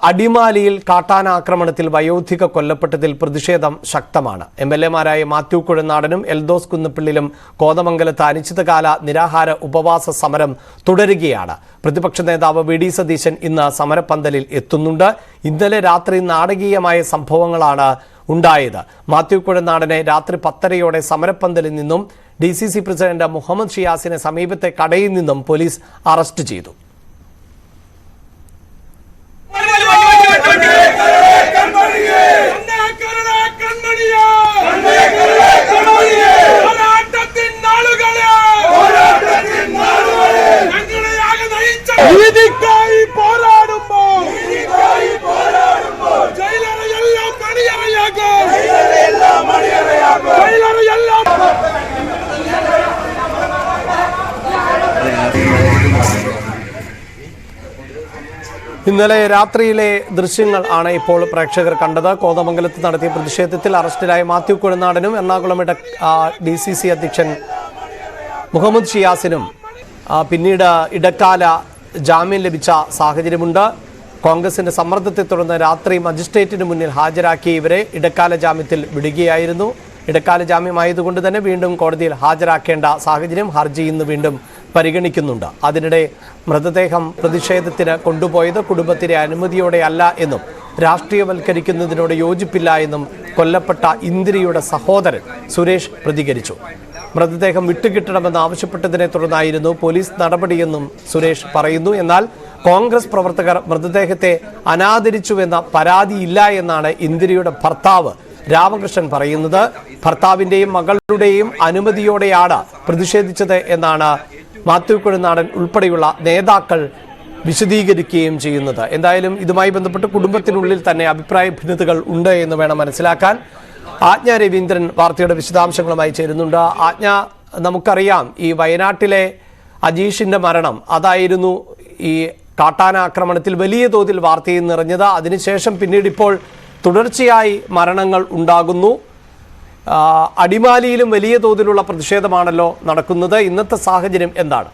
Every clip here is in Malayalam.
അടിമാലിയിൽ കാട്ടാന ആക്രമണത്തിൽ വയോധിക കൊല്ലപ്പെട്ടതിൽ പ്രതിഷേധം ശക്തമാണ്. എംഎൽഎമാരായ മാത്യു കുഴനാടനും എൽദോസ് കുന്നപ്പിള്ളിലും കോതമംഗലത്ത് അനിശ്ചിതകാല നിരാഹാര ഉപവാസ സമരം തുടരുകയാണ്. പ്രതിപക്ഷ നേതാവ് വി.ഡി. സതീശൻ ഇന്ന് സമരപ്പന്തലിൽ എത്തുന്നുണ്ട്. ഇന്നലെ രാത്രി നാടകീയമായ സംഭവങ്ങളാണ് ഉണ്ടായത്. മാത്യു കുഴനാടനെ രാത്രി 10:30 സമരപ്പന്തലിൽ നിന്നും DCC പ്രസിഡന്റ് മുഹമ്മദ് ഷിയാസിനെ സമീപത്തെ കടയിൽ നിന്നും പോലീസ് അറസ്റ്റ് ചെയ്തു. ഇന്നലെ രാത്രിയിലെ ദൃശ്യങ്ങൾ ആണ് ഇപ്പോൾ പ്രേക്ഷകർ കണ്ടത്. കോതമംഗലത്ത് നടത്തിയ പ്രതിഷേധത്തിൽ അറസ്റ്റിലായ മാത്യു കുഴനാടനും എറണാകുളം DCC അധ്യക്ഷൻ മുഹമ്മദ് ഷിയാസിനും പിന്നീട് ഇടക്കാല ജാമ്യം ലഭിച്ച സാഹചര്യമുണ്ട്. കോൺഗ്രസിന്റെ സമ്മർദ്ദത്തെ തുടർന്ന് രാത്രി മജിസ്ട്രേറ്റിന് മുന്നിൽ ഹാജരാക്കി ഇവരെ ഇടക്കാല ജാമ്യത്തിൽ വിടുകയായിരുന്നു. ഇടക്കാല ജാമ്യമായതുകൊണ്ട് തന്നെ വീണ്ടും കോടതിയിൽ ഹാജരാക്കേണ്ട സാഹചര്യം ഹർജി ഇന്ന് വീണ്ടും പരിഗണിക്കുന്നുണ്ട്. അതിനിടെ മൃതദേഹം പ്രതിഷേധത്തിന് കൊണ്ടുപോയത് കുടുംബത്തിന്റെ അനുമതിയോടെയല്ല എന്നും രാഷ്ട്രീയവൽക്കരിക്കുന്നതിനോട് യോജിപ്പില്ല എന്നും കൊല്ലപ്പെട്ട ഇന്ദിരയുടെ സഹോദരൻ സുരേഷ് പ്രതികരിച്ചു. മൃതദേഹം വിട്ടുകിട്ടണമെന്ന് ആവശ്യപ്പെട്ടതിനെ തുടർന്നായിരുന്നു പോലീസ് നടപടിയെന്നും സുരേഷ് പറയുന്നു. എന്നാൽ കോൺഗ്രസ് പ്രവർത്തകർ മൃതദേഹത്തെ അനാദരിച്ചുവെന്ന പരാതിയില്ല എന്നാണ് ഇന്ദിരയുടെ ഭർത്താവ് രാമകൃഷ്ണൻ പറയുന്നത്. ഭർത്താവിന്റെയും മകളുടെയും അനുമതിയോടെയാണ് പ്രതിഷേധിച്ചത് എന്നാണ് മാത്യു കുഴനാടൻ ഉൾപ്പെടെയുള്ള നേതാക്കൾ വിശദീകരിക്കുകയും ചെയ്യുന്നത്. എന്തായാലും ഇതുമായി ബന്ധപ്പെട്ട് കുടുംബത്തിനുള്ളിൽ തന്നെ അഭിപ്രായ ഭിന്നതകൾ ഉണ്ട് എന്ന് വേണം മനസ്സിലാക്കാൻ. ആജ്ഞ രവീന്ദ്രൻ വാർത്തയുടെ വിശദാംശങ്ങളുമായി ചേരുന്നുണ്ട്. ആജ്ഞ, നമുക്കറിയാം ഈ വയനാട്ടിലെ അജീഷിന്റെ മരണം അതായിരുന്നു ഈ കാട്ടാന ആക്രമണത്തിൽ വലിയ തോതിൽ വാർത്തയിൽ നിറഞ്ഞത്. അതിനുശേഷം പിന്നീട് ഇപ്പോൾ തുടർച്ചയായി മരണങ്ങൾ ഉണ്ടാകുന്നു. അടിമാലിയിലും വലിയ തോതിലുള്ള പ്രതിഷേധമാണല്ലോ നടക്കുന്നത്. ഇന്നത്തെ സാഹചര്യം എന്താണ്?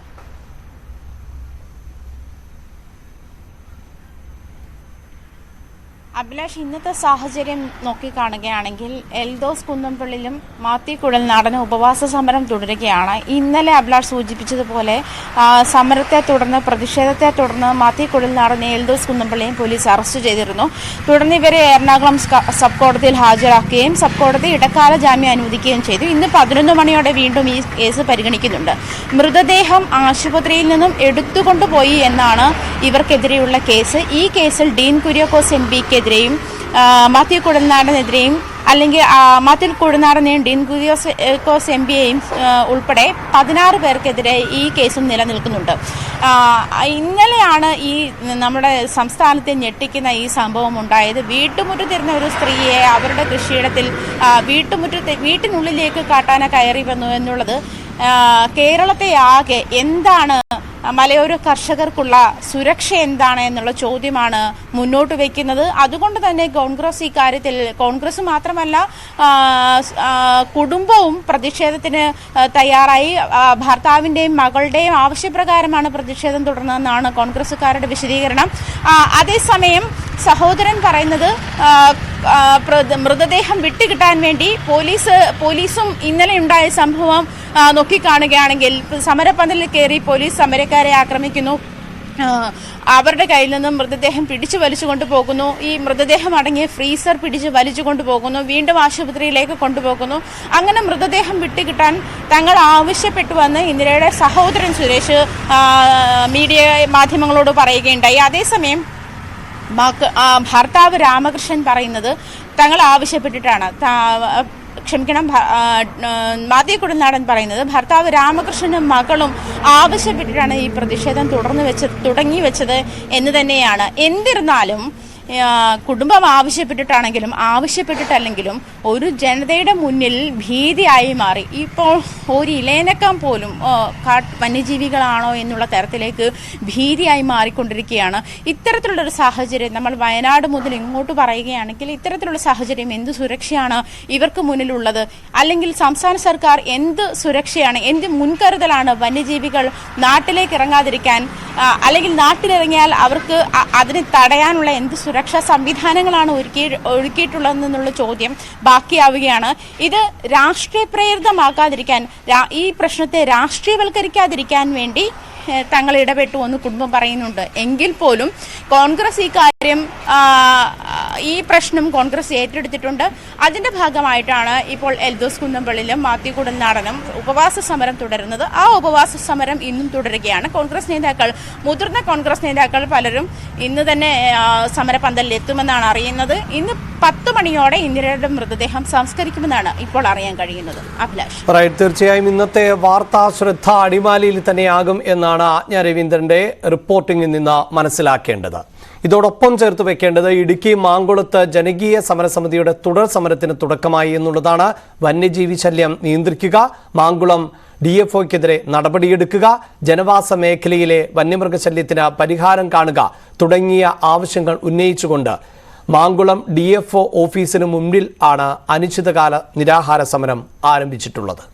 അഭിലാഷ്, ഇന്നത്തെ സാഹചര്യം നോക്കിക്കാണുകയാണെങ്കിൽ എൽദോസ് കുന്നപ്പിള്ളിലും മാത്യു കുഴൽനാടനും ഉപവാസ സമരം തുടരുകയാണ്. ഇന്നലെ അഭിലാഷ് സൂചിപ്പിച്ചതുപോലെ സമരത്തെ തുടർന്ന് പ്രതിഷേധത്തെ തുടർന്ന് മാത്യു കുഴൽനാടനെ എൽദോസ് കുന്നപ്പിള്ളിയും പോലീസ് അറസ്റ്റ് ചെയ്തിരുന്നു. തുടർന്ന് ഇവരെ എറണാകുളം സബ് കോടതിയിൽ ഹാജരാക്കുകയും സബ് കോടതി ഇടക്കാല ജാമ്യം അനുവദിക്കുകയും ചെയ്തു. ഇന്ന് 11 മണിയോടെ വീണ്ടും ഈ കേസ് പരിഗണിക്കുന്നുണ്ട്. മൃതദേഹം ആശുപത്രിയിൽ നിന്നും എടുത്തുകൊണ്ടുപോയി എന്നാണ് ഇവർക്കെതിരെയുള്ള കേസ്. ഈ കേസിൽ ഡീൻ കുര്യാക്കോസ് MPക്കെതിരെയും മാത്യു കുഴൽനാടനെതിരെയും അല്ലെങ്കിൽ മാത്യു കുഴൽനാടനെയും ഡീൻ കുര്യാക്കോസ് MPയെയും ഉൾപ്പെടെ 16 പേർക്കെതിരെ ഈ കേസും നിലനിൽക്കുന്നുണ്ട്. ഇന്നലെയാണ് ഈ നമ്മുടെ സംസ്ഥാനത്തെ ഞെട്ടിക്കുന്ന ഈ സംഭവം ഉണ്ടായത്. വീട്ടുമുറ്റത്തിരുന്ന ഒരു സ്ത്രീയെ അവരുടെ കൃഷിയിടത്തിൽ വീട്ടിനുള്ളിലേക്ക് കാട്ടാന കയറി വന്നു എന്നുള്ളത് കേരളത്തെ ആകെ എന്താണ് മലയോര കർഷകർക്കുള്ള സുരക്ഷ എന്താണ് എന്നുള്ള ചോദ്യമാണ് മുന്നോട്ട് വയ്ക്കുന്നത്. അതുകൊണ്ട് തന്നെ കോൺഗ്രസ് ഈ കാര്യത്തിൽ, കോൺഗ്രസ് മാത്രമല്ല കുടുംബവും പ്രതിഷേധത്തിന് തയ്യാറായി. ഭർത്താവിൻ്റെയും മകളുടെയും ആവശ്യപ്രകാരമാണ് പ്രതിഷേധം തുടർന്നതെന്നാണ് കോൺഗ്രസുകാരുടെ വിശദീകരണം. അതേസമയം സഹോദരൻ പറയുന്നത് മൃതദേഹം വിട്ടുകിട്ടാൻ വേണ്ടി പോലീസും ഇന്നലെ ഉണ്ടായ സംഭവം നോക്കിക്കാണുകയാണെങ്കിൽ സമരപ്പന്തലിൽ കയറി പോലീസ് സമരക്കാരെ ആക്രമിക്കുന്നു. അവരുടെ കയ്യിൽ നിന്നും മൃതദേഹം പിടിച്ചു വലിച്ചു കൊണ്ടുപോകുന്നു. ഈ മൃതദേഹം അടങ്ങിയ ഫ്രീസർ പിടിച്ച് വലിച്ചു കൊണ്ടുപോകുന്നു. വീണ്ടും ആശുപത്രിയിലേക്ക് കൊണ്ടുപോകുന്നു. അങ്ങനെ മൃതദേഹം വിട്ടുകിട്ടാൻ തങ്ങൾ ആവശ്യപ്പെട്ടുവെന്ന് ഇന്ദിരയുടെ സഹോദരൻ സുരേഷ് മാധ്യമങ്ങളോട് പറയുകയുണ്ടായി. അതേസമയം ഭർത്താവ് രാമകൃഷ്ണൻ പറയുന്നത് തങ്ങൾ ആവശ്യപ്പെട്ടിട്ടാണ്, മാത്യു കുഴൽനാടൻ പറയുന്നത് ഭർത്താവ് രാമകൃഷ്ണനും മകളും ആവശ്യപ്പെട്ടിട്ടാണ് ഈ പ്രതിഷേധം തുടങ്ങി വെച്ചത് എന്ന് തന്നെയാണ്. എന്നിരുന്നാലും കുടുംബം ആവശ്യപ്പെട്ടിട്ടല്ലെങ്കിലും ഒരു ജനതയുടെ മുന്നിൽ ഭീതിയായി മാറി. ഇപ്പോൾ ഒരു ഇലയനക്കം പോലും വന്യജീവികളാണോ എന്നുള്ള തരത്തിലേക്ക് ഭീതിയായി മാറിക്കൊണ്ടിരിക്കുകയാണ്. ഇത്തരത്തിലുള്ളൊരു സാഹചര്യം നമ്മൾ വയനാട് മുതൽ ഇങ്ങോട്ട് പറയുകയാണെങ്കിൽ ഇത്തരത്തിലുള്ള സാഹചര്യം എന്ത് സുരക്ഷയാണ് ഇവർക്ക് മുന്നിലുള്ളത്? അല്ലെങ്കിൽ സംസ്ഥാന സർക്കാർ എന്ത് സുരക്ഷയാണ്, എന്ത് മുൻകരുതലാണ് വന്യജീവികൾ നാട്ടിലേക്ക് ഇറങ്ങാതിരിക്കാൻ, അല്ലെങ്കിൽ നാട്ടിലിറങ്ങിയാൽ അവർക്ക് അതിനെ തടയാനുള്ള എന്ത് സുരക്ഷാ സംവിധാനങ്ങളാണ് ഒരുക്കിയിട്ടുള്ളതെന്നുള്ള ചോദ്യം ബാക്കിയാവുകയാണ്. ഇത് രാഷ്ട്രീയ പ്രേരിതമാക്കാതിരിക്കാൻ, ഈ പ്രശ്നത്തെ രാഷ്ട്രീയവൽക്കരിക്കാതിരിക്കാൻ വേണ്ടി തങ്ങൾ ഇടപെട്ടു എന്ന് കുടുംബം പറയുന്നുണ്ട്. എങ്കിൽ പോലും കോൺഗ്രസ് ഈ കാര്യം, ഈ പ്രശ്നം കോൺഗ്രസ് ഏറ്റെടുത്തിട്ടുണ്ട്. അതിന്റെ ഭാഗമായിട്ടാണ് ഇപ്പോൾ എൽദോസ് കുന്നംപള്ളിയിലും മാത്യു കുഴൽനാടനും ഉപവാസ സമരം തുടരുന്നത്. ആ ഉപവാസ സമരം ഇന്നും തുടരുകയാണ്. കോൺഗ്രസ് നേതാക്കൾ, മുതിർന്ന കോൺഗ്രസ് നേതാക്കൾ പലരും ഇന്ന് തന്നെ സമരപന്തലിൽ എത്തുമെന്നാണ് അറിയുന്നത്. ഇന്ന് 10 മണിയോടെ ഇന്ദിരയുടെ മൃതദേഹം സംസ്കരിക്കുമെന്നാണ് ഇപ്പോൾ അറിയാൻ കഴിയുന്നത്. അഭിലാഷ്, തീർച്ചയായും ഇന്നത്തെ വാർത്താ ശ്രദ്ധ അടിമാലിയിൽ തന്നെയാകും എന്നാണ് ആജ്ഞ രവീന്ദ്രന്റെ റിപ്പോർട്ടിംഗിൽ നിന്ന് മനസ്സിലാക്കേണ്ടത്. ഇതോടൊപ്പം ചേർത്ത് വെക്കേണ്ടത് ഇടുക്കി മാങ്കുളത്ത് ജനകീയ സമരസമിതിയുടെ തുടർ സമരത്തിന് തുടക്കമായി എന്നുള്ളതാണ്. വന്യജീവി ശല്യം നിയന്ത്രിക്കുക, മാങ്കുളം DFOയ്ക്കെതിരെ നടപടിയെടുക്കുക, ജനവാസ മേഖലയിലെ വന്യമൃഗശല്യത്തിന് പരിഹാരം കാണുക തുടങ്ങിയ ആവശ്യങ്ങൾ ഉന്നയിച്ചുകൊണ്ട് മാങ്കുളം DFO ഓഫീസിന് മുമ്പിൽ ആണ് അനിശ്ചിതകാല നിരാഹാര സമരം ആരംഭിച്ചിട്ടുള്ളത്.